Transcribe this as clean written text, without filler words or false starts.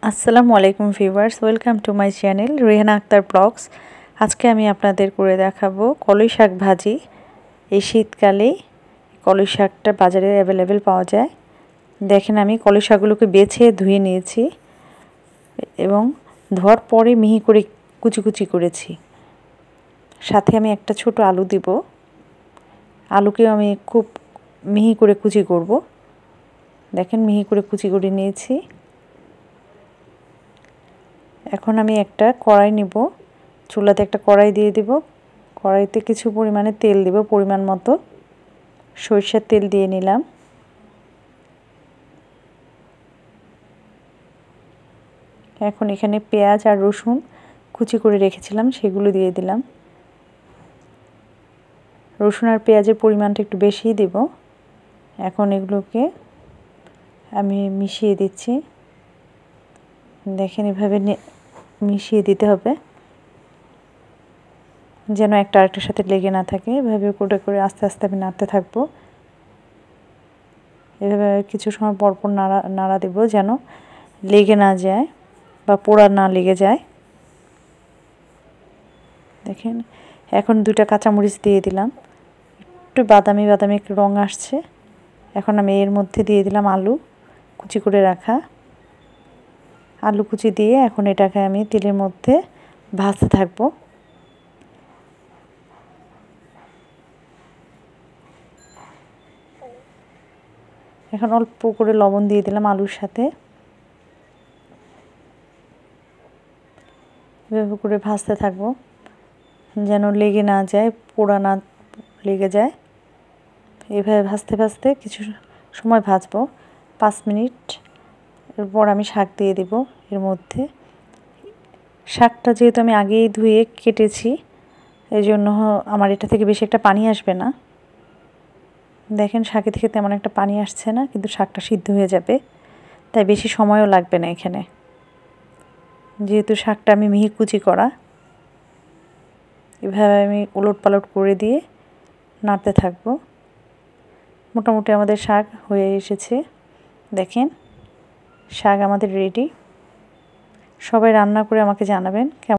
আসসালামু আলাইকুম viewers, welcome to my channel Rehana Akhtar vlogs. আজকে আমি আপনাদের করে দেখাবো কলই শাক ভাজি। এই শীতকালে কলই শাকটা বাজারে অ্যাভেলেবেল পাওয়া যায়। দেখেন, আমি কলই শাকগুলোকে বেছে ধুয়ে নিয়েছি এবং ধোয়ার পরে মিহি করে কুচি কুচি করেছি। সাথে আমি একটা ছোট আলু দিব। আলুকেও আমি খুব মিহি করে কুচি করব। দেখেন, মিহি করে কুচি করে নিয়েছি। এখন আমি একটা কড়াই নিব, চুলাতে একটা কড়াই দিয়ে দিব। কড়াইতে কিছু পরিমাণে তেল দিব, পরিমাণ মতো সরিষার তেল দিয়ে নিলাম। এখন এখানে পেঁয়াজ আর রসুন কুচি করে রেখেছিলাম, সেগুলো দিয়ে দিলাম। রসুন আর পেঁয়াজের পরিমাণটা একটু বেশিই দেব। এখন এগুলোকে আমি মিশিয়ে দিচ্ছি। দেখেন, এভাবে মিশিয়ে দিতে হবে যেন একটা আরেকটার সাথে লেগে না থাকে। এভাবে করে করে আস্তে আস্তে আমি নাড়তে থাকবো। এভাবে কিছু সময় পরপর নাড়া দেব যেন লেগে না যায় বা পোড়া না লেগে যায়। দেখেন, এখন 2টা কাঁচামরিচ দিয়ে দিলাম, একটু বাদামি বাদামি একটু রং আসছে। এখন আমি এর মধ্যে দিয়ে দিলাম আলু কুচি করে রাখা। আলু কুচি দিয়ে এখন এটাকে আমি তেলের মধ্যে ভাজতে থাকবো। এখন অল্প করে লবণ দিয়ে দিলাম আলুর সাথে। এভাবে করে ভাজতে থাকবো যেন লেগে না যায়, পোড়া না লেগে যায়। এভাবে ভাজতে ভাজতে কিছু সময় ভাজবো, 5 মিনিট। এরপর আমি শাক দিয়ে দেব এর মধ্যে। শাকটা যেহেতু আমি আগেই ধুয়ে কেটেছি, এই জন্য আমার এটা থেকে বেশি একটা পানি আসবে না। দেখেন, শাকে থেকে তেমন একটা পানি আসছে না, কিন্তু শাকটা সিদ্ধ হয়ে যাবে, তাই বেশি সময়ও লাগবে না এখানে। যেহেতু শাকটা আমি মিহি কুচি করা, এভাবে আমি উলটপালট করে দিয়ে নাড়তে থাকবো। মোটামুটি আমাদের শাক হয়ে এসেছে। দেখেন, শাক আমাদের রেডি। সবাই রান্না করে আমাকে জানাবেন কেমন।